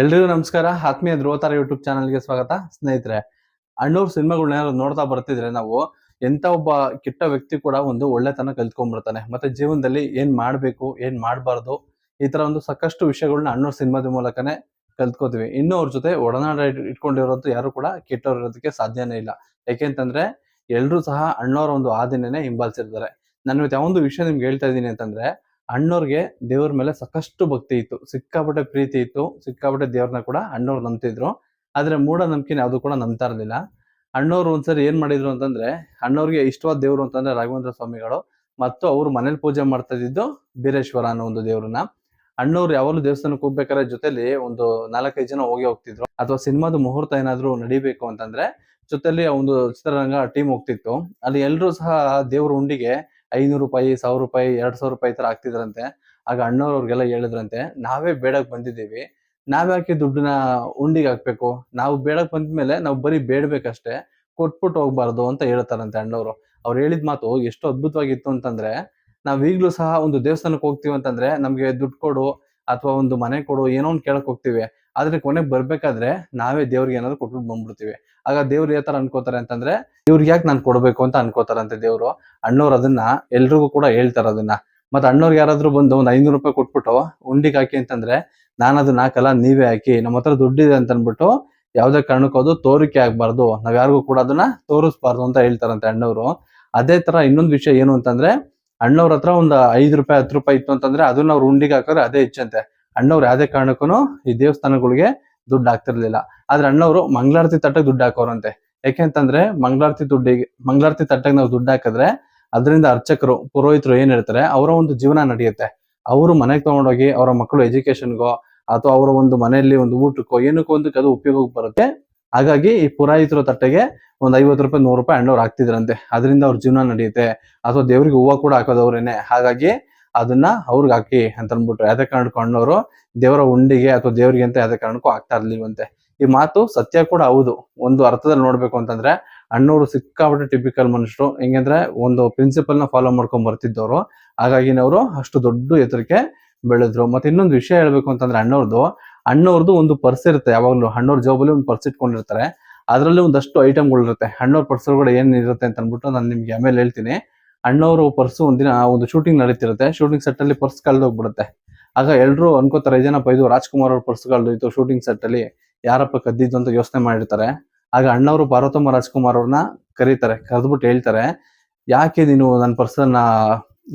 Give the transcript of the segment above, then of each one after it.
ಎಲ್ರಿಗೂ ನಮಸ್ಕಾರ. ಆತ್ಮೀಯ ಧ್ರುವತಾರ ಯೂಟ್ಯೂಬ್ ಚಾನಲ್ಗೆ ಸ್ವಾಗತ. ಸ್ನೇಹಿತರೆ, ಅಣ್ಣವ್ರ ಸಿನಿಮಾಗಳನ್ನ ನೋಡ್ತಾ ಬರ್ತಿದ್ರೆ ನಾವು ಎಂತ ಒಬ್ಬ ಕೆಟ್ಟ ವ್ಯಕ್ತಿ ಕೂಡ ಒಂದು ಒಳ್ಳೆತನ ಕಲ್ತ್ಕೊಂಡ್ಬಿಡ್ತಾನೆ. ಮತ್ತೆ ಜೀವನದಲ್ಲಿ ಏನ್ ಮಾಡ್ಬೇಕು, ಏನ್ ಮಾಡ್ಬಾರ್ದು, ಈ ತರ ಒಂದು ಸಾಕಷ್ಟು ವಿಷಯಗಳನ್ನ ಅಣ್ಣವ್ರ ಸಿನಿಮಾದ ಮೂಲಕನೇ ಕಲ್ತ್ಕೋತೀವಿ. ಇನ್ನು ಅವ್ರ ಜೊತೆ ಒಡನಾಡ ಇಟ್ಕೊಂಡಿರೋದು ಯಾರು ಕೂಡ ಕೆಟ್ಟವ್ರು ಇರೋದಕ್ಕೆ ಸಾಧ್ಯನೇ ಇಲ್ಲ. ಯಾಕೆಂತಂದ್ರೆ ಎಲ್ರೂ ಸಹ ಅಣ್ಣವ್ರ ಒಂದು ಆದಿನೇ ಹಿಂಬಾಲಿಸಿರ್ತಾರೆ. ನಾನು ಇವತ್ತು ಯಾವೊಂದು ವಿಷಯ ನಿಮ್ಗೆ ಹೇಳ್ತಾ ಇದ್ದೀನಿ ಅಂತಂದ್ರೆ, ಅಣ್ಣವ್ರಿಗೆ ದೇವ್ರ ಮೇಲೆ ಸಾಕಷ್ಟು ಭಕ್ತಿ ಇತ್ತು, ಸಿಕ್ಕಾಪಟ್ಟೆ ಪ್ರೀತಿ ಇತ್ತು, ಸಿಕ್ಕಾಪಟ್ಟೆ ದೇವ್ರನ್ನ ಕೂಡ ಅಣ್ಣವ್ರು ನಂಬ್ತಿದ್ರು. ಆದ್ರೆ ಮೂಢನಂಬಿಕೆನ ಯಾವ್ದು ಕೂಡ ನಂಬ್ತಾ ಇರ್ಲಿಲ್ಲ. ಅಣ್ಣವ್ರು ಒಂದ್ಸರಿ ಏನ್ ಮಾಡಿದ್ರು ಅಂತಂದ್ರೆ, ಅಣ್ಣವ್ರಿಗೆ ಇಷ್ಟವಾದ ದೇವ್ರು ಅಂತಂದ್ರೆ ರಾಘವೇಂದ್ರ ಸ್ವಾಮಿಗಳು, ಮತ್ತು ಅವ್ರು ಮನೇಲಿ ಪೂಜೆ ಮಾಡ್ತಾ ಇದ್ದಿದ್ದು ಬೀರೇಶ್ವರ ಅನ್ನೋ ಒಂದು ದೇವ್ರನ್ನ. ಅಣ್ಣವ್ರು ಯಾವಾಗಲೂ ದೇವಸ್ಥಾನಕ್ಕೆ ಹೋಗ್ಬೇಕಾದ್ರೆ ಜೊತೆಲಿ ಒಂದು 4-5 ಜನ ಹೋಗ್ತಿದ್ರು. ಅಥವಾ ಸಿನಿಮಾದ ಮುಹೂರ್ತ ಏನಾದ್ರು ನಡಿಬೇಕು ಅಂತಂದ್ರೆ ಜೊತೆಲಿ ಒಂದು ಚಿತ್ರರಂಗ ಟೀಮ್ ಹೋಗ್ತಿತ್ತು. ಅಲ್ಲಿ ಎಲ್ರು ಸಹ ದೇವ್ರ ಉಂಡಿಗೆ ₹500, ₹1000, ₹2000 ಈ ತರ ಹಾಕ್ತಿದ್ರಂತೆ. ಆಗ ಅಣ್ಣವ್ರವ್ರಿಗೆಲ್ಲ ಹೇಳಿದ್ರಂತೆ, ನಾವೇ ಬೇಡಕ್ ಬಂದಿದ್ದೀವಿ, ನಾವ್ಯಾಕೆ ದುಡ್ಡನ್ನ ಉಂಡಿಗೆ ಹಾಕ್ಬೇಕು, ನಾವು ಬೇಡಕ್ ಬಂದ್ಮೇಲೆ ನಾವು ಬರೀ ಬೇಡ್ಬೇಕಷ್ಟೇ, ಕೊಟ್ಬಿಟ್ಟು ಹೋಗ್ಬಾರ್ದು ಅಂತ ಹೇಳ್ತಾರಂತೆ ಅಣ್ಣವ್ರು. ಅವ್ರು ಹೇಳಿದ ಮಾತು ಎಷ್ಟು ಅದ್ಭುತವಾಗಿತ್ತು ಅಂತಂದ್ರೆ, ನಾವ್ ಈಗ್ಲೂ ಸಹ ಒಂದು ದೇವಸ್ಥಾನಕ್ಕೆ ಹೋಗ್ತೀವಿ ಅಂತಂದ್ರೆ ನಮ್ಗೆ ದುಡ್ಡು ಕೊಡು ಅಥವಾ ಒಂದು ಮನೆ ಕೊಡು ಏನೋ ಒಂದ್ ಕೇಳಕ್ ಹೋಗ್ತೀವಿ. ಆದ್ರೆ ಕೊನೆಗೆ ಬರ್ಬೇಕಾದ್ರೆ ನಾವೇ ದೇವ್ರಿಗೆ ಏನಾದ್ರು ಕೊಟ್ಬಿಟ್ಟು ಬಂದ್ಬಿಡ್ತೀವಿ. ಆಗ ದೇವ್ರು ಯಾವ ತರ ಅನ್ಕೋತಾರೆ ಅಂತಂದ್ರೆ, ಇವ್ರಿಗೆ ಯಾಕೆ ನಾನ್ ಕೊಡ್ಬೇಕು ಅಂತ ಅನ್ಕೋತಾರಂತೆ ದೇವ್ರು. ಅಣ್ಣವ್ರು ಅದನ್ನ ಎಲ್ರಿಗೂ ಕೂಡ ಹೇಳ್ತಾರ ಅದನ್ನ. ಮತ್ತ್ ಅಣ್ಣವ್ರಿಗೆ ಯಾರಾದ್ರೂ ಬಂದು ಒಂದ್ ₹500 ಕೊಟ್ಬಿಟ್ಟು ಉಂಡಿಗೆ ಹಾಕಿ ಅಂತಂದ್ರೆ, ನಾನ್ ಅದನ್ನ ಹಾಕಲ್ಲ, ನೀವೇ ಹಾಕಿ, ನಮ್ಮ ಹತ್ರ ದುಡ್ಡಿದೆ ಅಂತ ಅನ್ಬಿಟ್ಟು ಯಾವ್ದೇ ಕಾರಣಕ್ಕೂ ಅದು ತೋರಿಕೆ ಆಗ್ಬಾರ್ದು, ನಾವ್ ಯಾರಿಗೂ ಕೂಡ ಅದನ್ನ ತೋರಿಸ್ಬಾರ್ದು ಅಂತ ಹೇಳ್ತಾರಂತೆ ಅಣ್ಣವ್ರು. ಅದೇ ತರ ಇನ್ನೊಂದು ವಿಷಯ ಏನು ಅಂತಂದ್ರೆ, ಅಣ್ಣವ್ರ ಹತ್ರ ಒಂದು ₹5, ₹10 ಇತ್ತು ಅಂತಂದ್ರೆ ಅದನ್ನ ಅವ್ರು ಉಂಡಿಗೆ ಹಾಕಿದ್ರೆ ಅದೇ ಹೆಚ್ಚಂತೆ. ಅಣ್ಣವ್ರು ಯಾವ್ದೇ ಕಾರಣಕ್ಕೂ ಈ ದೇವಸ್ಥಾನಗಳಿಗೆ ದುಡ್ಡು ಹಾಕ್ತಿರ್ಲಿಲ್ಲ. ಆದ್ರೆ ಅಣ್ಣವ್ರು ಮಂಗಳಾರತಿ ತಟ್ಟೆಗೆ ದುಡ್ಡು ಹಾಕೋರಂತೆ. ಯಾಕೆಂತಂದ್ರೆ ಮಂಗಳಾರತಿ ತಟ್ಟೆಗೆ ನಾವು ದುಡ್ಡು ಹಾಕಿದ್ರೆ ಅದರಿಂದ ಅರ್ಚಕರು, ಪುರೋಹಿತರು ಏನ್ ಹೇಳ್ತಾರೆ, ಅವರ ಒಂದು ಜೀವನ ನಡೆಯುತ್ತೆ. ಅವರು ಮನೆಗೆ ತಗೊಂಡೋಗಿ ಅವರ ಮಕ್ಕಳು ಎಜುಕೇಶನ್ಗೋ ಅಥವಾ ಅವರ ಒಂದು ಮನೆಯಲ್ಲಿ ಒಂದು ಊಟಕ್ಕೋ ಏನಕ್ಕೋ ಒಂದಕ್ಕೆ ಅದು ಉಪಯೋಗಕ್ಕೆ ಬರುತ್ತೆ. ಹಾಗಾಗಿ ಈ ಪುರೋಹಿತರ ತಟ್ಟೆಗೆ ಒಂದ್ ₹50, ₹100 ಅಣ್ಣವ್ರು ಹಾಕ್ತಿದ್ರಂತೆ. ಅದರಿಂದ ಅವ್ರ ಜೀವನ ನಡೆಯುತ್ತೆ. ಅಥವಾ ದೇವ್ರಿಗೆ ಹೂವ ಕೂಡ ಹಾಕೋದವ್ರೇನೆ, ಹಾಗಾಗಿ ಅದನ್ನ ಅವ್ರಿಗೆ ಹಾಕಿ ಅಂತ ಅನ್ಬಿಟ್ರು. ಯಾವ್ದೇ ಕಾರಣಕ್ಕೂ ಅಣ್ಣವ್ರು ದೇವರ ಉಂಡಿಗೆ ಅಥವಾ ದೇವ್ರಿಗೆ ಅಂತ ಯಾವ್ದೇ ಕಾರಣಕ್ಕೂ ಆಗ್ತಾ ಇರ್ಲಿಲ್ವಂತೆ. ಈ ಮಾತು ಸತ್ಯ ಕೂಡ ಹೌದು. ಒಂದು ಅರ್ಥದಲ್ಲಿ ನೋಡ್ಬೇಕು ಅಂತಂದ್ರೆ ಅಣ್ಣವ್ರು ಸಿಕ್ಕಾಪಟ್ಟೆ ಟಿಪಿಕಲ್ ಮನುಷ್ಯರು. ಹೆಂಗಂದ್ರೆ ಒಂದು ಪ್ರಿನ್ಸಿಪಲ್ ನ ಫಾಲೋ ಮಾಡ್ಕೊಂಡ್ ಬರ್ತಿದ್ದವ್ರು. ಹಾಗಾಗಿ ಅವರು ಅಷ್ಟು ದೊಡ್ಡ ಎತ್ತರಕ್ಕೆ ಬೆಳೆದ್ರು. ಮತ್ತೆ ಇನ್ನೊಂದು ವಿಷಯ ಹೇಳ್ಬೇಕು ಅಂತಂದ್ರೆ, ಅಣ್ಣವ್ರದ್ದು ಒಂದು ಪರ್ಸ್ ಇರುತ್ತೆ. ಯಾವಾಗ್ಲೂ ಅಣ್ಣವ್ರ ಜಾಬಲ್ಲಿ ಒಂದು ಪರ್ಸ್ ಇಟ್ಕೊಂಡಿರ್ತಾರೆ. ಅದರಲ್ಲಿ ಒಂದಷ್ಟು ಐಟಮ್ಗಳು ಇರುತ್ತೆ. ಅಣ್ಣವ್ರ ಪರ್ಸ್ ಒಳಗಡೆ ಏನ್ ಇರುತ್ತೆ ಅಂತ ಅನ್ಬಿಟ್ಟು ನಾನು ನಿಮ್ಗೆ ಆಮೇಲೆ ಹೇಳ್ತೀನಿ. ಅಣ್ಣವ್ರ ಪರ್ಸು ಒಂದಿನ ಒಂದು ಶೂಟಿಂಗ್ ನಡೀತಿರುತ್ತೆ. ಶೂಟಿಂಗ್ ಸೆಟ್ ಅಲ್ಲಿ ಪರ್ಸ್ ಕಳ್ದೋಗ್ಬಿಡುತ್ತೆ. ಆಗ ಎಲ್ರು ಅನ್ಕೋತಾರೆ, ಇದೇನಪ್ಪ ಇದು ರಾಜ್ಕುಮಾರ್ ಅವ್ರ ಪರ್ಸ್ ಕಳ್ದೋಯ್ತು ಶೂಟಿಂಗ್ ಸೆಟ್ ಅಲ್ಲಿ, ಯಾರಪ್ಪ ಕದ್ದಿದ್ದು ಅಂತ ಯೋಚನೆ ಮಾಡಿರ್ತಾರೆ. ಆಗ ಅಣ್ಣವರು ಪಾರ್ವತಮ್ಮ ರಾಜ್ಕುಮಾರ್ ಅವ್ರನ್ನ ಕರೀತಾರೆ. ಕರೆದ್ಬಿಟ್ಟು ಹೇಳ್ತಾರೆ, ಯಾಕೆ ನೀನು ನನ್ನ ಪರ್ಸನ್ನ,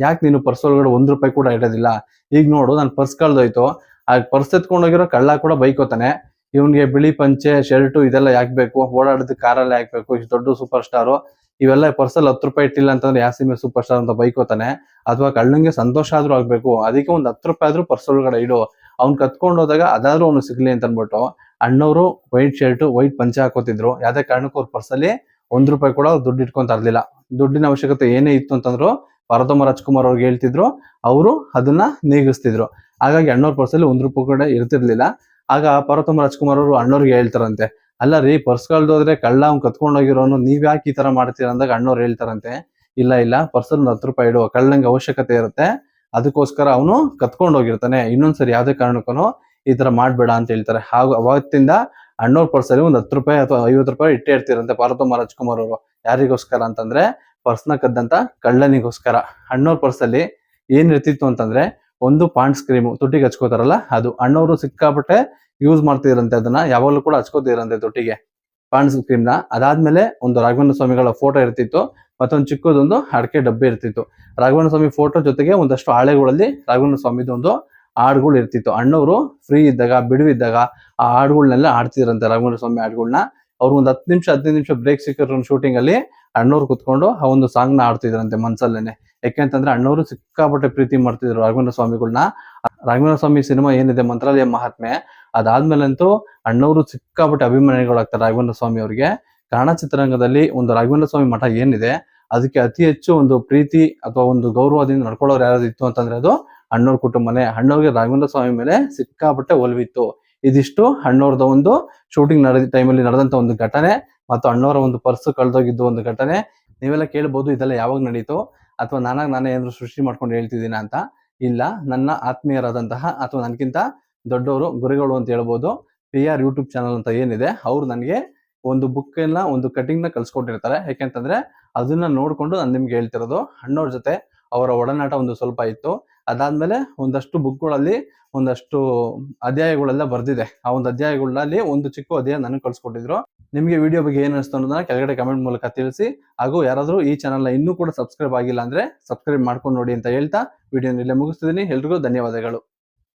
ಯಾಕೆ ನೀನು ಪರ್ಸ್ ಒಳಗಡೆ ₹1 ಕೂಡ ಇಡೋದಿಲ್ಲ? ಈಗ ನೋಡು ನನ್ನ ಪರ್ಸ್ ಕಳ್ದೋಯ್ತು, ಆ ಪರ್ಸ್ ಎತ್ಕೊಂಡೋಗಿರೋ ಕಳ್ಳ ಕೂಡ ಬೈಕೋತಾನೆ, ಇವನ್ಗೆ ಬಿಳಿ ಪಂಚೆ ಶರ್ಟು ಇದೆಲ್ಲ ಯಾಕೆ ಬೇಕು, ಓಡಾಡೋದಕ್ಕೆ ಕಾರಲ್ಲಿ ಯಾಕೆ ಬೇಕು, ಇಷ್ಟು ದೊಡ್ಡ ಸೂಪರ್ ಸ್ಟಾರು, ಇವೆಲ್ಲ ಪರ್ಸಲ್ಲಿ ₹10 ಇಟ್ಟಿಲ್ಲ ಅಂತಂದ್ರೆ ಯಾವ ಸಿನಿಮಾ ಸೂಪರ್ ಸ್ಟಾರ್ ಅಂತ ಬೈಕೋತಾನೆ. ಅಥವಾ ಕಳ್ಳಂಗೆ ಸಂತೋಷ ಆದ್ರೂ ಆಗ್ಬೇಕು, ಅದಕ್ಕೆ ಒಂದು ₹10 ಆದ್ರೂ ಪರ್ಸ್ ಒಳಗಡೆ ಇಡು, ಅವ್ನ್ ಕತ್ಕೊಂಡು ಹೋದಾಗ ಅದಾದ್ರೂ ಅವ್ನು ಸಿಗ್ಲಿ ಅಂತ ಅನ್ಬಿಟ್ಟು ಅಣ್ಣವರು ವೈಟ್ ಶರ್ಟ್ ವೈಟ್ ಪಂಚೆ ಹಾಕೋತಿದ್ರು. ಯಾವ್ದೇ ಕಾರಣಕ್ಕೂ ಅವ್ರ ಪರ್ಸಲ್ಲಿ ₹1 ಕೂಡ ದುಡ್ಡು ಇಟ್ಕೊಂತ ಇರ್ಲಿಲ್ಲ. ದುಡ್ಡಿನ ಅವಶ್ಯಕತೆ ಏನೇ ಇತ್ತು ಅಂತಂದ್ರು ಪಾರ್ವತಮ್ಮ ರಾಜ್ಕುಮಾರ್ ಅವ್ರಿಗೆ ಹೇಳ್ತಿದ್ರು, ಅವರು ಅದನ್ನ ನೀಗಿಸ್ತಿದ್ರು. ಹಾಗಾಗಿ ಅಣ್ಣವ್ರ ಪರ್ಸಲ್ಲಿ ₹1 ಕೂಡ ಇರ್ತಿರ್ಲಿಲ್ಲ. ಆಗ ಪಾರ್ವತಮ್ಮ ರಾಜ್ಕುಮಾರ್ ಅವರು ಅಣ್ಣವ್ರಿಗೆ ಹೇಳ್ತಾರಂತೆ, ಅಲ್ಲ ರೀ, ಪರ್ಸ್ ಕಳ್ದೋದ್ರೆ ಕಳ್ಳ ಅವ್ನ್ ಕತ್ಕೊಂಡೋಗಿರೋನು, ನೀವ್ ಯಾಕೆ ಈ ತರ ಮಾಡ್ತೀರ ಅಂದಾಗ ಅಣ್ಣವ್ರು ಹೇಳ್ತಾರಂತೆ, ಇಲ್ಲ ಪರ್ಸಲ್ಲಿ ₹10 ಇಡು, ಕಳ್ಳಂಗೆ ಅವಶ್ಯಕತೆ ಇರುತ್ತೆ, ಅದಕ್ಕೋಸ್ಕರ ಅವನು ಕತ್ಕೊಂಡು ಹೋಗಿರ್ತಾನೆ, ಇನ್ನೊಂದ್ಸರಿ ಯಾವ್ದೇ ಕಾರಣಕ್ಕೂ ಈ ತರ ಮಾಡ್ಬೇಡ ಅಂತ ಹೇಳ್ತಾರೆ. ಹಾಗೂ ಅವತ್ತಿಂದ ಅಣ್ಣವ್ರ ಪರ್ಸಲ್ಲಿ ಒಂದು ₹10 ಅಥವಾ ₹50 ಇಟ್ಟೇ ಇರ್ತಿರಂತೆ ಪಾರ್ವತಮ್ಮ ರಾಜ್ಕುಮಾರ್ ಅವರು. ಯಾರಿಗೋಸ್ಕರ ಅಂತಂದ್ರೆ ಪರ್ಸ್ನ ಕದ್ದಂತ ಕಳ್ಳನಿಗೋಸ್ಕರ. ಅಣ್ಣವ್ರ ಪರ್ಸಲ್ಲಿ ಏನ್ ಇರ್ತಿತ್ತು ಅಂತಂದ್ರೆ, ಒಂದು ಪಾಂಡ್ಸ್ ಕ್ರೀಮು ತುಟಿಗೆ ಹಚ್ಕೋತಾರಲ್ಲ ಅದು. ಅಣ್ಣವರು ಸಿಕ್ಕಾಪಟ್ಟೆ ಯೂಸ್ ಮಾಡ್ತಿದ್ರಂತೆ, ಅದನ್ನ ಯಾವಾಗಲೂ ಕೂಡ ಹಚ್ಕೋತಿದ್ರಂತೆ ತುಟಿಗೆ ಪಾಂಡ್ಸ್ ಕ್ರೀಮ್ ನ. ಅದಾದ್ಮೇಲೆ ಒಂದು ರಾಘವೇಂದ್ರ ಸ್ವಾಮಿಗಳ ಫೋಟೋ ಇರ್ತಿತ್ತು, ಮತ್ತೊಂದು ಚಿಕ್ಕದೊಂದು ಅಡಕೆ ಡಬ್ಬೆ ಇರ್ತಿತ್ತು. ರಾಘವೇಂದ್ರ ಸ್ವಾಮಿ ಫೋಟೋ ಜೊತೆಗೆ ಒಂದಷ್ಟು ಹಾಳೆಗಳಲ್ಲಿ ರಾಘವೇಂದ್ರ ಸ್ವಾಮಿದು ಒಂದು ಹಾಡುಗಳು ಇರ್ತಿತ್ತು. ಅಣ್ಣವರು ಫ್ರೀ ಇದ್ದಾಗ, ಬಿಡುವಿದ್ದಾಗ ಆ ಹಾಡುಗಳನ್ನೆಲ್ಲ ಆಡ್ತಿದ್ರಂತೆ, ರಾಘವೇಂದ್ರ ಸ್ವಾಮಿ ಹಾಡುಗಳನ್ನ. ಅವ್ರು ಒಂದು 10 ನಿಮಿಷ 15 ನಿಮಿಷ ಬ್ರೇಕ್ ಸಿಕ್ಕಿದ್ರು ಶೂಟಿಂಗ್ ಅಲ್ಲಿ, ಅಣ್ಣವ್ರು ಕುತ್ಕೊಂಡು ಆ ಒಂದು ಸಾಂಗ್ ನ ಆಡ್ತಿದ್ರಂತೆ ಮನ್ಸಲ್ಲೇನೆ. ಯಾಕೆಂತಂದ್ರೆ ಅಣ್ಣವರು ಸಿಕ್ಕಾಪಟ್ಟೆ ಪ್ರೀತಿ ಮಾಡ್ತಿದ್ರು ರಾಘವೇಂದ್ರ ಸ್ವಾಮಿಗಳನ್ನ. ರಾಘವೇಂದ್ರ ಸ್ವಾಮಿ ಸಿನಿಮಾ ಏನಿದೆ ಮಂತ್ರಾಲಯ ಮಹಾತ್ಮೆ, ಅದಾದ್ಮೇಲಂತೂ ಅಣ್ಣವರು ಸಿಕ್ಕಾಪಟ್ಟೆ ಅಭಿಮಾನಿಗಳಾಗ್ತಾರೆ ರಾಘವೇಂದ್ರ ಸ್ವಾಮಿ ಅವ್ರಿಗೆ. ಕನ್ನಡ ಚಿತ್ರರಂಗದಲ್ಲಿ ಒಂದು ರಾಘವೇಂದ್ರ ಸ್ವಾಮಿ ಮಠ ಏನಿದೆ ಅದಕ್ಕೆ ಅತಿ ಹೆಚ್ಚು ಒಂದು ಪ್ರೀತಿ ಅಥವಾ ಒಂದು ಗೌರವದಿಂದ ನಡ್ಕೊಳ್ಳೋರು ಯಾರಾದ್ರು ಇತ್ತು ಅಂತಂದ್ರೆ ಅದು ಅಣ್ಣವ್ರ ಕುಟುಂಬನೇ. ಅಣ್ಣವ್ರಿಗೆ ರಾಘವೇಂದ್ರ ಸ್ವಾಮಿ ಮೇಲೆ ಸಿಕ್ಕಾಪಟ್ಟೆ ಒಲವಿತ್ತು. ಇದಿಷ್ಟು ಅಣ್ಣವ್ರದ ಒಂದು ಶೂಟಿಂಗ್ ಟೈಮಲ್ಲಿ ನಡೆದಂತ ಒಂದು ಘಟನೆ, ಮತ್ತು ಅಣ್ಣವರ ಒಂದು ಪರ್ಸ್ ಕಳ್ದೋಗಿದ್ದು ಒಂದು ಘಟನೆ. ನೀವೆಲ್ಲ ಕೇಳ್ಬೋದು, ಇದೆಲ್ಲ ಯಾವಾಗ ನಡೀತು ಅಥವಾ ನಾನೇ ಏನಾದ್ರು ಸೃಷ್ಟಿ ಮಾಡ್ಕೊಂಡು ಹೇಳ್ತಿದ್ದೀನ ಅಂತ. ಇಲ್ಲ, ನನ್ನ ಆತ್ಮೀಯರಾದಂತಹ ಅಥವಾ ನನ್ಗಿಂತ ದೊಡ್ಡವರು ಗುರುಗಳು ಅಂತ ಹೇಳ್ಬೋದು. PR ಯೂಟ್ಯೂಬ್ ಚಾನಲ್ ಅಂತ ಏನಿದೆ, ಅವ್ರು ನನಗೆ ಒಂದು ಬುಕ್ಕನ್ನ ಒಂದು ಕಟಿಂಗ್ನ ಕಳ್ಸಿಕೊಟ್ಟಿರ್ತಾರೆ. ಯಾಕೆಂತಂದ್ರೆ ಅದನ್ನ ನೋಡ್ಕೊಂಡು ನಾನು ನಿಮ್ಗೆ ಹೇಳ್ತಿರೋದು. ಅಣ್ಣವ್ರ ಜೊತೆ ಅವರ ಒಡನಾಟ ಒಂದು ಸ್ವಲ್ಪ ಇತ್ತು. ಅದಾದ್ಮೇಲೆ ಒಂದಷ್ಟು ಬುಕ್ಗಳಲ್ಲಿ ಒಂದಷ್ಟು ಅಧ್ಯಾಯಗಳೆಲ್ಲ ಬರ್ದಿದೆ. ಆ ಒಂದು ಅಧ್ಯಾಯಗಳಲ್ಲಿ ಒಂದು ಚಿಕ್ಕ ಅಧ್ಯಾಯ ನನಗೆ ಕಳ್ಸಿಕೊಟ್ಟಿದ್ರು. ನಿಮಗೆ ವಿಡಿಯೋ ಬಗ್ಗೆ ಏನ್ ಅನಿಸ್ತು ಅನ್ನೋದನ್ನ ಕೆಳಗಡೆ ಕಮೆಂಟ್ ಮೂಲಕ ತಿಳಿಸಿ. ಹಾಗೂ ಯಾರಾದರೂ ಈ ಚಾನಲ್ನ ಇನ್ನೂ ಕೂಡ ಸಬ್ಸ್ಕ್ರೈಬ್ ಆಗಿಲ್ಲ ಅಂದ್ರೆ ಸಬ್ಸ್ಕ್ರೈಬ್ ಮಾಡ್ಕೊಂಡು ನೋಡಿ ಅಂತ ಹೇಳ್ತಾ ವಿಡಿಯೋನ ಇಲ್ಲೇ ಮುಗಿಸ್ತಿದ್ದೀನಿ. ಎಲ್ರಿಗೂ ಧನ್ಯವಾದಗಳು.